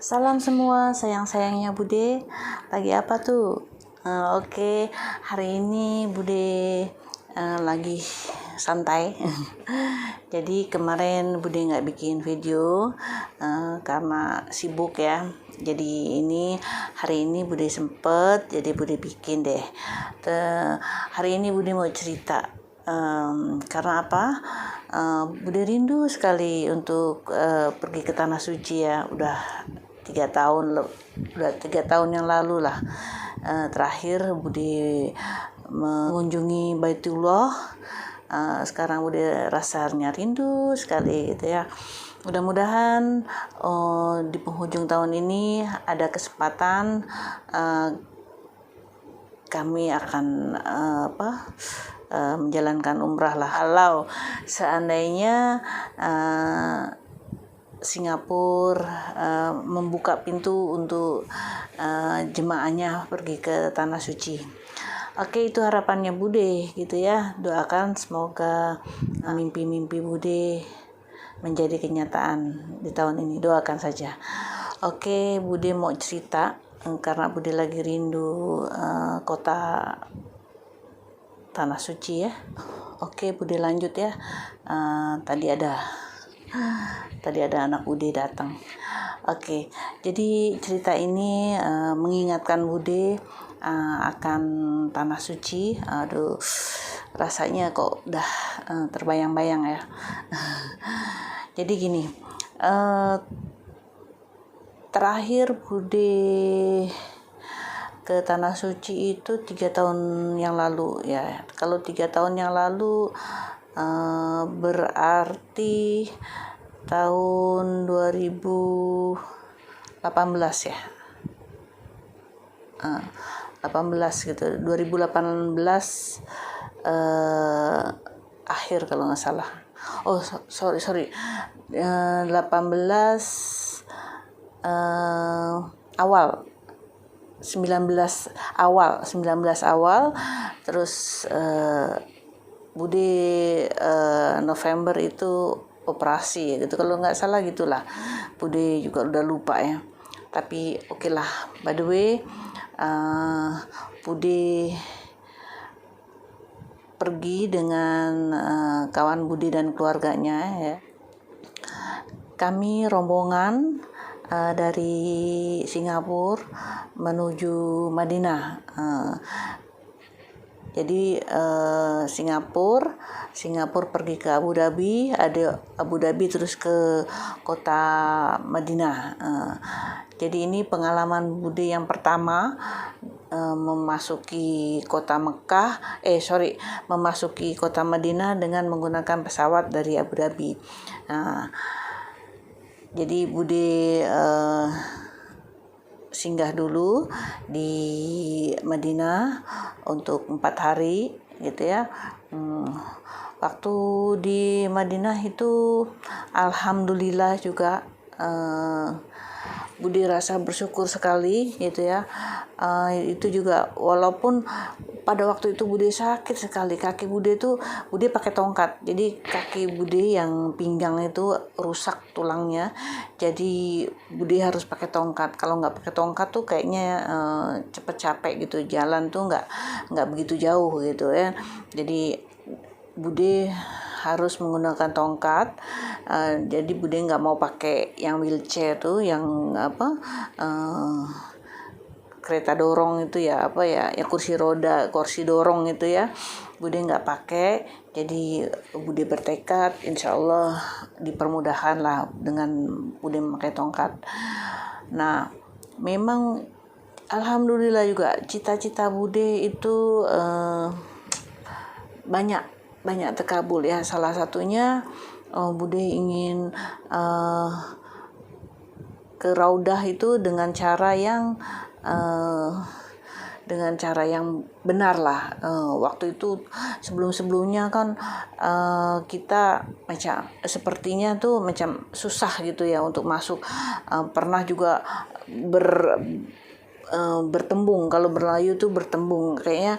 Salam semua, sayang-sayangnya Bude. Lagi apa tuh? Oke, hari ini Bude lagi santai. Jadi kemarin Bude nggak bikin video karena sibuk ya. Jadi hari ini Bude sempet, jadi Bude bikin deh. Hari ini Bude mau cerita. Karena apa? Bude rindu sekali untuk pergi ke tanah suci ya. Udah 3 tahun yang lalu lah terakhir Bude mengunjungi Baitullah. Sekarang Bude rasanya rindu sekali gitu ya. Mudah-mudahan di penghujung tahun ini ada kesempatan kami akan menjalankan umrah lah. Kalau seandainya Singapura membuka pintu untuk jemaahnya pergi ke tanah suci. Oke, itu harapannya Bude gitu ya. Doakan semoga mimpi-mimpi Bude menjadi kenyataan di tahun ini. Doakan saja. Oke, Bude mau cerita karena Bude lagi rindu kota tanah suci ya. Oke, Bude lanjut ya. Tadi ada anak Bude datang. Oke, jadi cerita ini mengingatkan Bude akan tanah suci. Aduh, rasanya kok udah terbayang-bayang ya. Jadi gini, terakhir Bude ke tanah suci itu 3 tahun yang lalu ya. Kalau 3 tahun yang lalu berarti tahun 2018 ya. 18 gitu. 2018 akhir kalau nggak salah. Oh, sorry. 18 awal 19 awal terus Bude November itu operasi gitu kalau nggak salah gitulah. Bude juga udah lupa ya, tapi oke lah. By the way, Bude pergi dengan kawan Bude dan keluarganya ya. Kami rombongan dari Singapura menuju Madinah. Jadi Singapura pergi ke Abu Dhabi, ada Abu Dhabi terus ke kota Madinah. Jadi ini pengalaman Bude yang pertama memasuki kota memasuki kota Madinah dengan menggunakan pesawat dari Abu Dhabi. Jadi Bude singgah dulu di Madinah untuk 4 hari gitu ya. Waktu di Madinah itu alhamdulillah juga Bude rasa bersyukur sekali gitu ya. Itu juga walaupun pada waktu itu Bude sakit sekali, kaki Bude pakai tongkat. Jadi kaki Bude yang pinggang itu rusak tulangnya. Jadi Bude harus pakai tongkat. Kalau nggak pakai tongkat tuh kayaknya cepet capek gitu. Jalan tuh nggak begitu jauh gitu ya. Jadi Bude harus menggunakan tongkat. Jadi Bude nggak mau pakai yang wheelchair tuh, yang kereta dorong itu ya, kursi dorong itu ya. Bude nggak pakai. Jadi Bude bertekad, insya Allah dipermudahkan lah dengan Bude memakai tongkat. Nah, memang alhamdulillah juga cita-cita Bude itu banyak terkabul ya. Salah satunya Bude ingin ke Raudah itu dengan cara yang benar lah. Waktu itu sebelumnya kan kita macam sepertinya tuh macam susah gitu ya untuk masuk. Pernah juga bertembung. Kalau berlayu tuh bertembung, kayaknya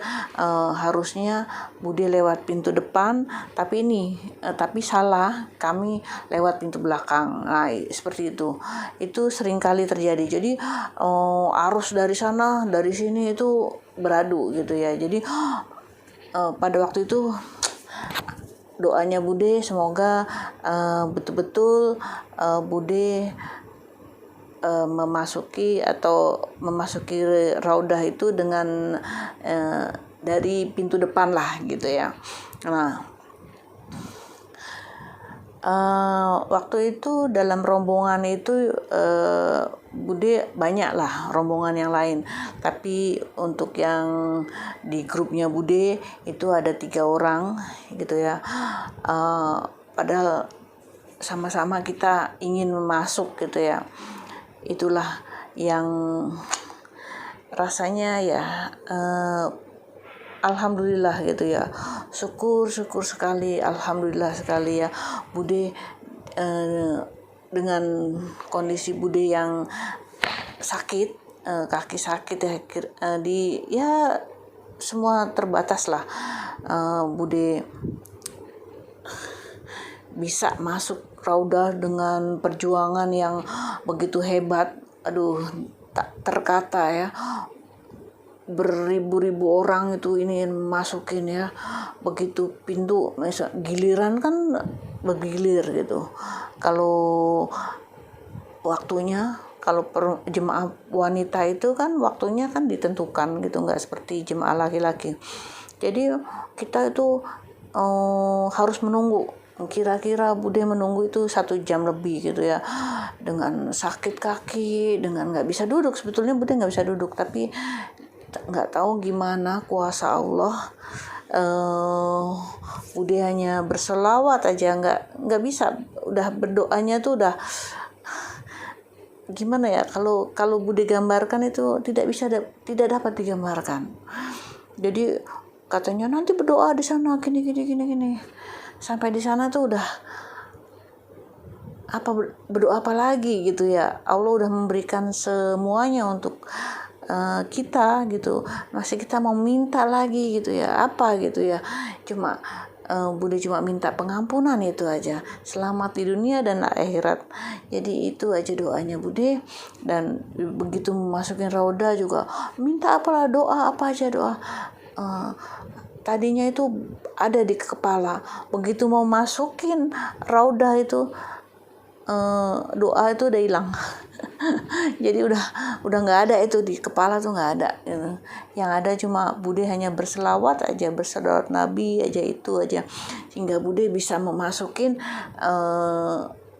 harusnya Bude lewat pintu depan, tapi salah, kami lewat pintu belakang. Nah, seperti itu sering kali terjadi. Jadi arus dari sana dari sini itu beradu gitu ya. Jadi pada waktu itu doanya Bude semoga betul-betul Bude memasuki Raudah itu dengan dari pintu depan lah gitu ya. Nah, waktu itu dalam rombongan itu Bude banyak lah rombongan yang lain, tapi untuk yang di grupnya Bude itu ada 3 orang gitu ya. Padahal sama-sama kita ingin masuk gitu ya. Itulah yang rasanya ya alhamdulillah gitu ya, syukur sekali, alhamdulillah sekali ya Bude dengan kondisi Bude yang sakit, kaki sakit ya, semua terbatas lah, Bude bisa masuk Raudah dengan perjuangan yang begitu hebat. Aduh, tak terkata ya, beribu-ribu orang itu ini masukin ya, begitu pintu giliran kan bergilir gitu. Kalau waktunya, kalau jemaah wanita itu kan waktunya kan ditentukan gitu, nggak seperti jemaah laki-laki. Jadi kita itu harus menunggu. Kira-kira Bude menunggu itu 1 jam lebih gitu ya, dengan sakit kaki, dengan nggak bisa duduk. Sebetulnya Bude nggak bisa duduk, tapi nggak tahu gimana kuasa Allah, Bude hanya berselawat aja, nggak bisa. Udah berdoanya tuh udah gimana ya, kalau Bude gambarkan itu tidak dapat digambarkan. Jadi katanya nanti berdoa di sana gini. Sampai di sana tuh udah berdoa apa lagi gitu ya. Allah udah memberikan semuanya untuk kita gitu. Masih kita mau minta lagi gitu ya, apa gitu ya. Bude cuma minta pengampunan itu aja, selamat di dunia dan akhirat. Jadi itu aja doanya Bude. Dan begitu memasukin Raudah juga minta doa apa aja doa. Tadinya itu ada di kepala, begitu mau masukin Raudah itu doa itu udah hilang. Jadi udah nggak ada itu di kepala tuh, nggak ada gitu. Yang ada cuma Bude hanya berselawat aja, berselawat Nabi aja, itu aja, sehingga Bude bisa memasukin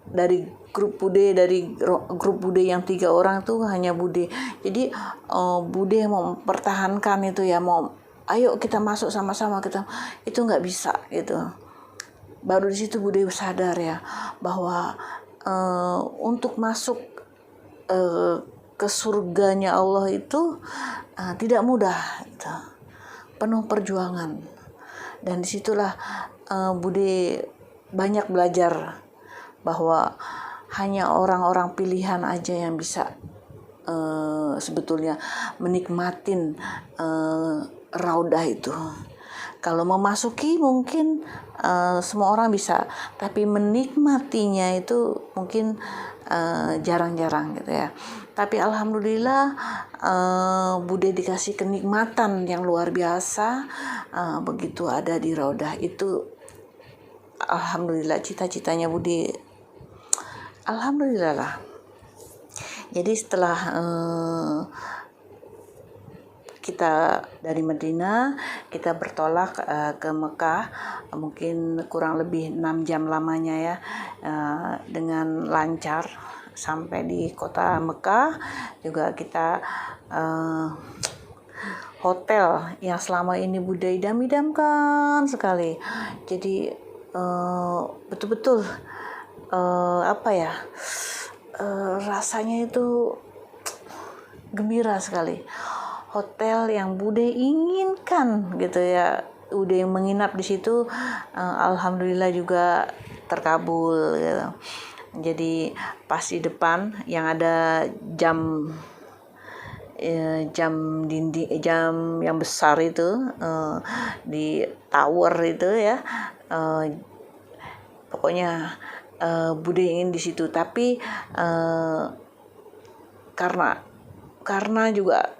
dari grup Bude yang 3 orang tuh hanya Bude. Jadi Bude mau mempertahankan itu ya, ayo kita masuk sama-sama, kita itu nggak bisa gitu. Baru di situ Bude sadar ya bahwa untuk masuk ke surganya Allah itu tidak mudah gitu. Penuh perjuangan. Dan disitulah Bude banyak belajar bahwa hanya orang-orang pilihan aja yang bisa sebetulnya menikmatin Raudah itu. Kalau memasuki mungkin semua orang bisa, tapi menikmatinya itu mungkin jarang-jarang gitu ya. Tapi alhamdulillah Bude dikasih kenikmatan yang luar biasa begitu ada di Raudah itu. Alhamdulillah, cita-citanya Bude alhamdulillah lah. Jadi setelah kita dari Madinah, kita bertolak ke Mekah, mungkin kurang lebih 6 jam lamanya ya, dengan lancar sampai di kota Mekah. Juga kita hotel yang selama ini Bude idam-idamkan sekali. Jadi betul-betul rasanya itu gembira sekali. Hotel yang Bude inginkan gitu ya, Bude yang menginap di situ, alhamdulillah juga terkabul gitu. Jadi pas di depan yang ada jam jam dinding, jam yang besar itu, di tower itu ya, pokoknya Bude ingin di situ. Tapi karena juga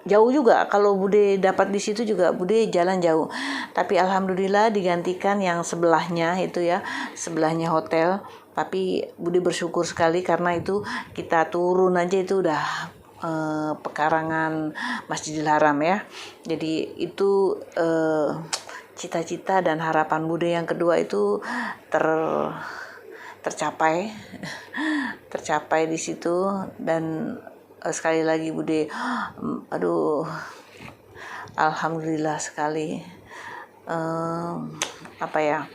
jauh juga, kalau Bude dapat di situ juga Bude jalan jauh. Tapi alhamdulillah digantikan yang sebelahnya itu ya, sebelahnya hotel. Tapi Bude bersyukur sekali karena itu kita turun aja itu udah pekarangan Masjidil Haram ya. Jadi itu cita-cita dan harapan Bude yang kedua itu tercapai tercapai di situ. Dan sekali lagi Bude, aduh, alhamdulillah sekali, apa ya,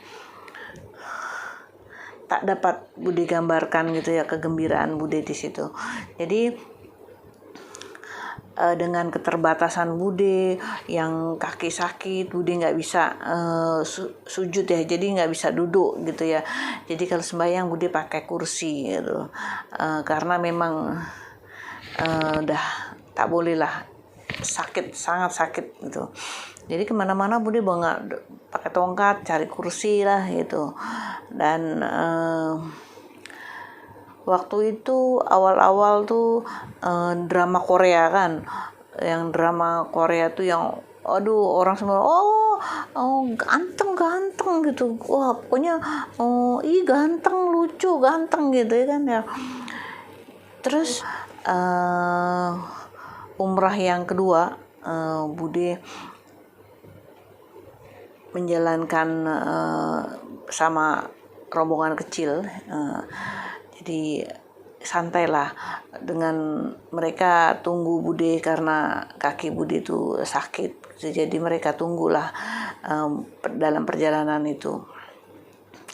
tak dapat Bude gambarkan gitu ya kegembiraan Bude di situ. Jadi dengan keterbatasan Bude yang kaki sakit, Bude nggak bisa sujud ya, jadi nggak bisa duduk gitu ya. Jadi kalau sembahyang Bude pakai kursi gitu, karena memang udah tak boleh lah, sakit, sangat sakit gitu. Jadi kemana-mana Bude bawa pakai tongkat, cari kursi lah gitu. Dan waktu itu awal-awal tuh drama Korea kan, yang drama Korea tuh yang aduh orang semua ganteng gitu, wah pokoknya ganteng, lucu, ganteng gitu ya kan ya. Terus umrah yang kedua, Bude menjalankan sama rombongan kecil, jadi santailah dengan mereka, tunggu Bude karena kaki Bude itu sakit, jadi mereka tunggulah dalam perjalanan itu.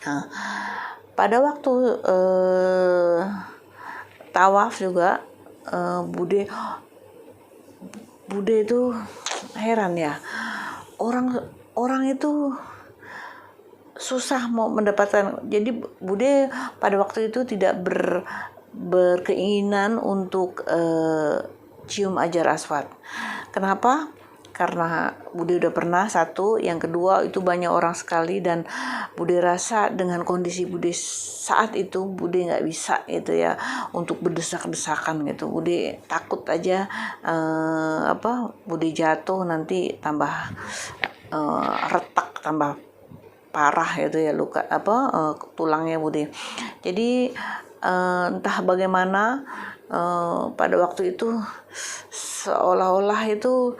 Nah, pada waktu tawaf juga Bude itu heran ya, orang itu susah mau mendapatkan. Jadi Bude pada waktu itu tidak berkeinginan untuk cium Hajar Aswad. Kenapa? Karena Bude udah pernah satu, yang kedua itu banyak orang sekali, dan Bude rasa dengan kondisi Bude saat itu Bude nggak bisa gitu ya untuk berdesak-desakan gitu. Bude takut aja Bude jatuh nanti tambah retak, tambah parah itu ya, luka tulangnya Bude. Jadi entah bagaimana pada waktu itu seolah-olah itu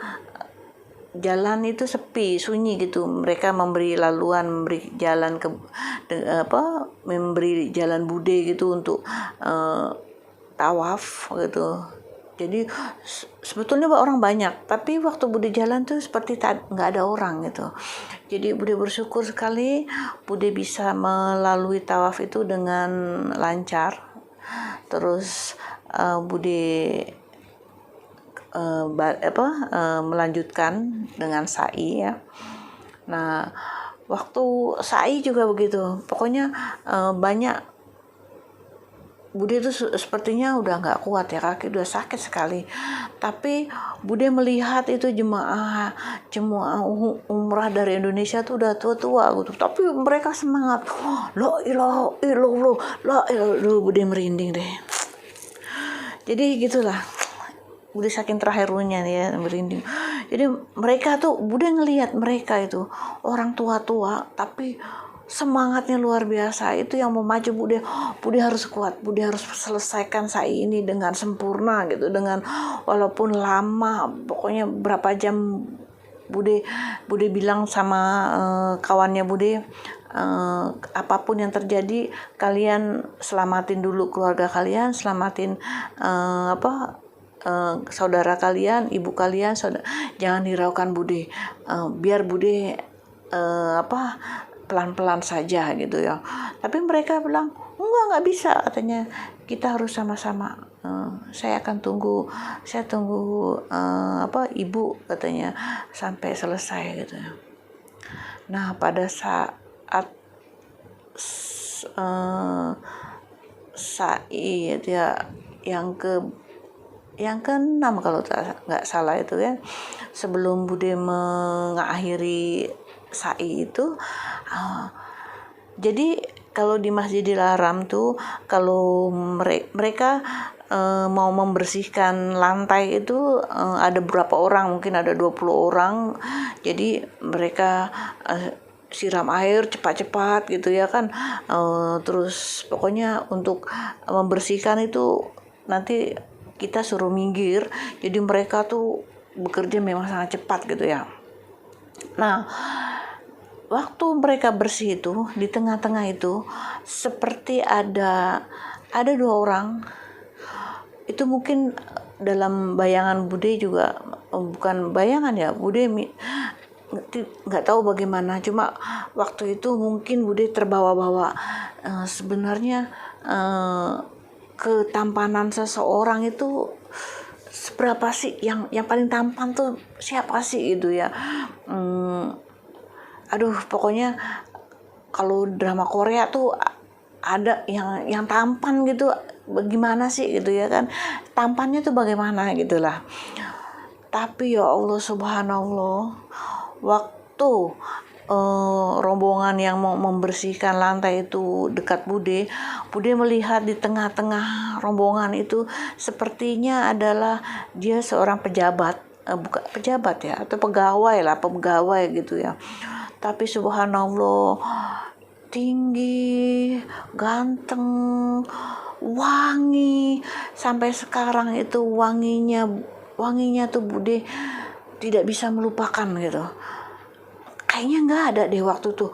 jalan itu sepi, sunyi gitu. Mereka memberi laluan, memberi jalan memberi jalan Bude gitu untuk tawaf gitu. Jadi sebetulnya orang banyak, tapi waktu Bude jalan tuh seperti nggak ada orang gitu. Jadi Bude bersyukur sekali Bude bisa melalui tawaf itu dengan lancar. Terus Bude melanjutkan dengan sa'i ya. Nah, waktu sa'i juga begitu. Pokoknya banyak, Bude itu sepertinya udah nggak kuat ya, kaki udah sakit sekali. Tapi Bude melihat itu jemaah umrah dari Indonesia tuh udah tua-tua gitu. Tapi mereka semangat. La ilaha illallah, la ilaha. Bude merinding deh. Jadi gitulah. Bude saking terakhirnya nih ya, merinding. Jadi mereka tuh, Bude ngelihat mereka itu orang tua-tua tapi semangatnya luar biasa. Itu yang mau maju Bude harus kuat, Bude harus selesaikan sa'i ini dengan sempurna gitu, dengan walaupun lama, pokoknya berapa jam. Bude bilang sama kawannya Bude, apapun yang terjadi kalian selamatin dulu keluarga kalian, selamatin saudara kalian, ibu kalian, jangan hiraukan Bude, biar Bude pelan-pelan saja gitu ya. Tapi mereka bilang nggak bisa, katanya kita harus sama-sama. Saya tunggu ibu, katanya, sampai selesai gitu. Nah, pada saat sa'i ya, yang yang keenam kalau nggak salah itu ya, sebelum Bude mengakhiri sa'i itu. Jadi kalau di Masjidil Haram tuh, kalau mereka mau membersihkan lantai itu, ada berapa orang, mungkin ada 20 orang. Jadi mereka siram air cepat-cepat gitu ya kan. Terus pokoknya untuk membersihkan itu nanti kita suruh minggir. Jadi mereka tuh bekerja memang sangat cepat gitu ya. Nah, waktu mereka bersih itu, di tengah-tengah itu seperti ada 2 orang. Itu mungkin dalam bayangan Bude juga, bukan bayangan ya, Bude nggak tahu bagaimana, cuma waktu itu mungkin Bude terbawa-bawa. Sebenarnya ketampanan seseorang itu seberapa sih, yang paling tampan tuh siapa sih gitu ya. Pokoknya kalau drama Korea tuh ada yang tampan gitu, bagaimana sih gitu ya kan, tampannya tuh bagaimana gitulah. Tapi ya Allah subhanallah, waktu rombongan yang mau membersihkan lantai itu dekat Bude melihat di tengah-tengah rombongan itu sepertinya adalah dia seorang pejabat, bukan pejabat ya, atau pegawai gitu ya. Tapi subhanallah, tinggi, ganteng, wangi. Sampai sekarang itu wanginya tuh Bude tidak bisa melupakan gitu. Kayaknya nggak ada deh waktu tuh.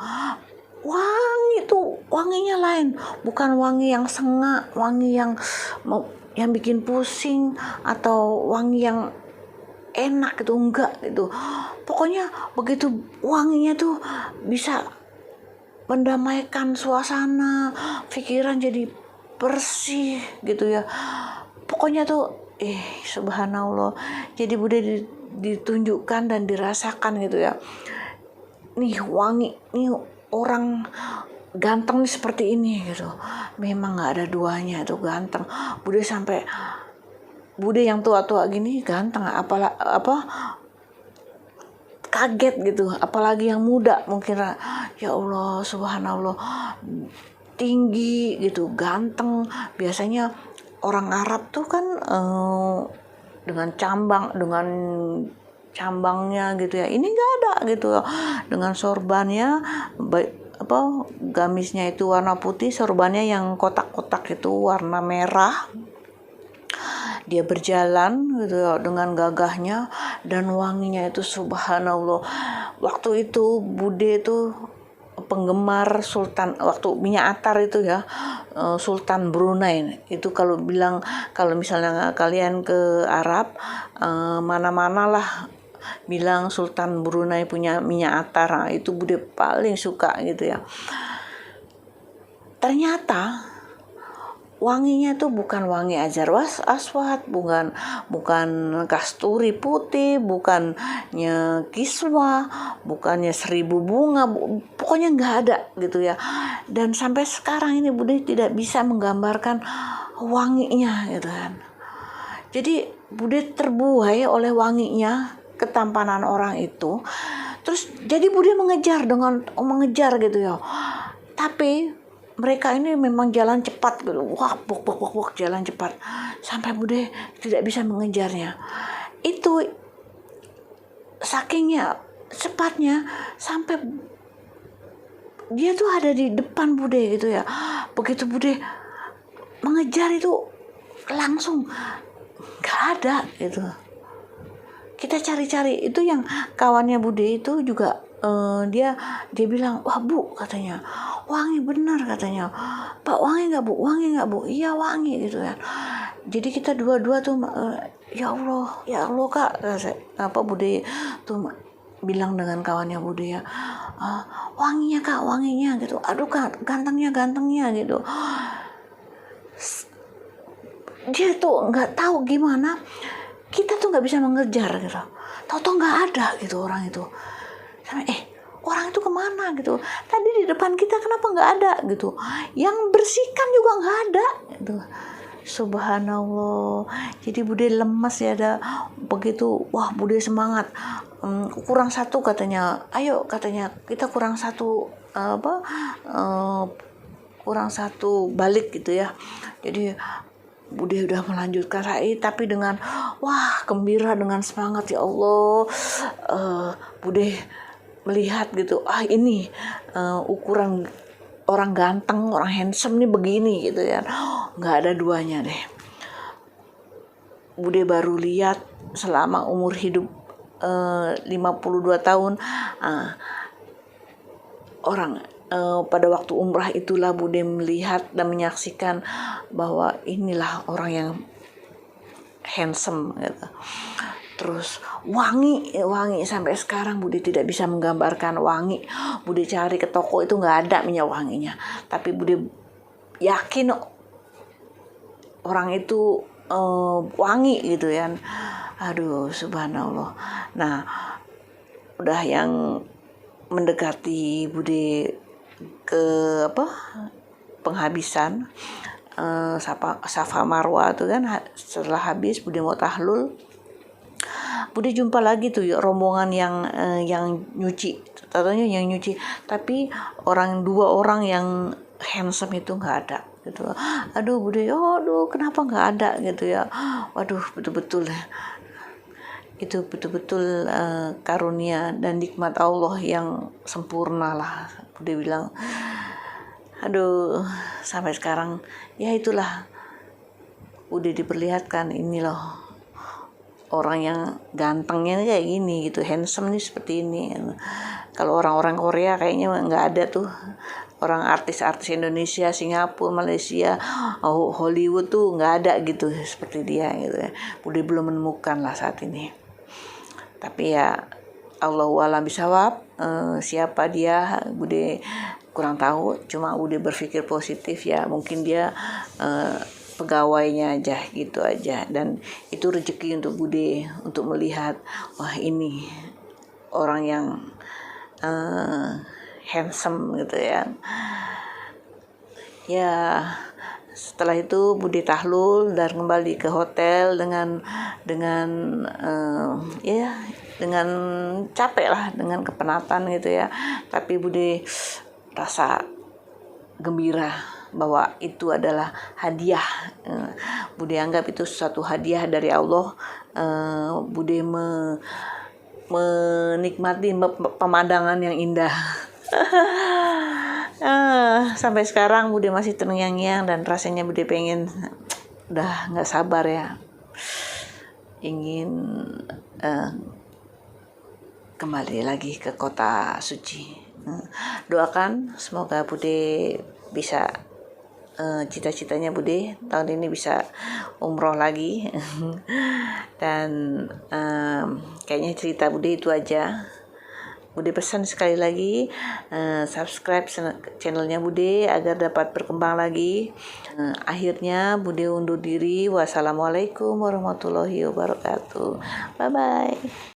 Wanginya lain, bukan wangi yang sengak, wangi yang bikin pusing, atau wangi yang enak gitu, enggak gitu. Pokoknya begitu wanginya tuh bisa mendamaikan suasana, pikiran jadi bersih gitu ya. Pokoknya tuh subhanallah. Jadi Bude ditunjukkan dan dirasakan gitu ya. Nih wangi, nih orang ganteng nih seperti ini gitu. Memang nggak ada duanya tuh ganteng. Bude yang tua-tua gini ganteng, kaget gitu, apalagi yang muda mungkin. Ya Allah subhanallah, tinggi gitu, ganteng. Biasanya orang Arab tuh kan dengan cambangnya gitu ya, ini nggak ada gitu, dengan sorbannya, gamisnya itu warna putih, sorbannya yang kotak-kotak itu warna merah. Dia berjalan gitu dengan gagahnya, dan wanginya itu subhanallah. Waktu itu Bude itu penggemar Sultan, waktu minyak atar itu ya, Sultan Brunei. Itu kalau misalnya kalian ke Arab, mana-mana lah bilang Sultan Brunei punya minyak atar. Itu Bude paling suka gitu ya. Ternyata wanginya tuh bukan wangi ajar aswad, bukan kasturi putih, bukannya kiswa, bukannya 1000 bunga, pokoknya nggak ada gitu ya. Dan sampai sekarang ini Bude tidak bisa menggambarkan wanginya gitu kan. Jadi Bude terbuai oleh wanginya, ketampanan orang itu. Terus jadi Bude mengejar gitu ya. Tapi mereka ini memang jalan cepat gitu. Wak, jalan cepat. Sampai Bude tidak bisa mengejarnya. Itu sakingnya cepatnya sampai dia tuh ada di depan Bude gitu ya. Begitu Bude mengejar itu langsung gak ada gitu. Kita cari-cari, itu yang kawannya Bude itu juga dia bilang, wah Bu katanya, wangi benar katanya. Pak, wangi nggak Bu? Iya wangi gitu ya. Jadi kita dua-dua tuh ya Allah Kak, Bude tuh bilang dengan kawannya Bude ya, wanginya Kak, wanginya gitu. Aduh Kak, gantengnya gitu. Dia tuh nggak tahu gimana, kita tuh nggak bisa mengejar gitu. Tahu-tahu nggak ada gitu orang itu. Orang itu kemana gitu? Tadi di depan kita kenapa nggak ada gitu? Yang bersihkan juga nggak ada gitu. subhanallah. Jadi Bude lemas ya, ada begitu, wah Bude semangat. Kurang satu katanya, ayo katanya kita kurang satu kurang satu balik gitu ya. Jadi Bude udah melanjutkan raid tapi dengan wah gembira, dengan semangat. Ya Allah, Bude melihat gitu, ini ukuran orang ganteng, orang handsome nih begini gitu ya, nggak ada duanya deh. Bude baru lihat selama umur hidup 52 tahun, orang pada waktu umrah itulah Bude melihat dan menyaksikan bahwa inilah orang yang handsome gitu. Terus wangi sampai sekarang Bude tidak bisa menggambarkan wangi. Bude cari ke toko itu nggak ada minyak wanginya, tapi Bude yakin orang itu wangi gitu ya. Aduh subhanallah. Nah, udah yang mendekati Bude ke penghabisan Safa Marwa itu kan, setelah habis Bude mau tahlul, Bude jumpa lagi tuh rombongan yang nyuci, katanya yang nyuci, tapi dua orang yang handsome itu nggak ada gitu. Aduh Bude, kenapa nggak ada gitu ya. Waduh, betul-betul ya, itu betul-betul karunia dan nikmat Allah yang sempurna lah. Bude bilang, aduh, sampai sekarang ya itulah udah diperlihatkan, ini loh orang yang gantengnya kayak gini gitu, handsome nih seperti ini. Kalau orang-orang Korea kayaknya nggak ada tuh, orang artis-artis Indonesia, Singapura, Malaysia, Hollywood tuh nggak ada gitu seperti dia gitu ya. Bude belum menemukan lah saat ini. Tapi ya Allahu a'lam bishawab, siapa dia Bude kurang tahu, cuma Bude berpikir positif ya, mungkin dia pegawainya aja gitu aja, dan itu rezeki untuk Bude untuk melihat, wah ini orang yang handsome gitu ya. Ya setelah itu Bude tahlul dan kembali ke hotel dengan capek lah, dengan kepenatan gitu ya. Tapi Bude rasa gembira bahwa itu adalah hadiah. Bude anggap itu suatu hadiah dari Allah. Bude menikmati pemandangan yang indah. Sampai sekarang Bude masih terngiang-ngiang dan rasanya Bude pengen, udah nggak sabar ya, ingin kembali lagi ke kota suci. Doakan semoga Bude bisa, cita-citanya Bude tahun ini bisa umroh lagi. Dan kayaknya cerita Bude itu aja. Bude pesan sekali lagi, subscribe channelnya Bude agar dapat berkembang lagi. Akhirnya Bude undur diri. Wassalamualaikum warahmatullahi wabarakatuh. Bye bye.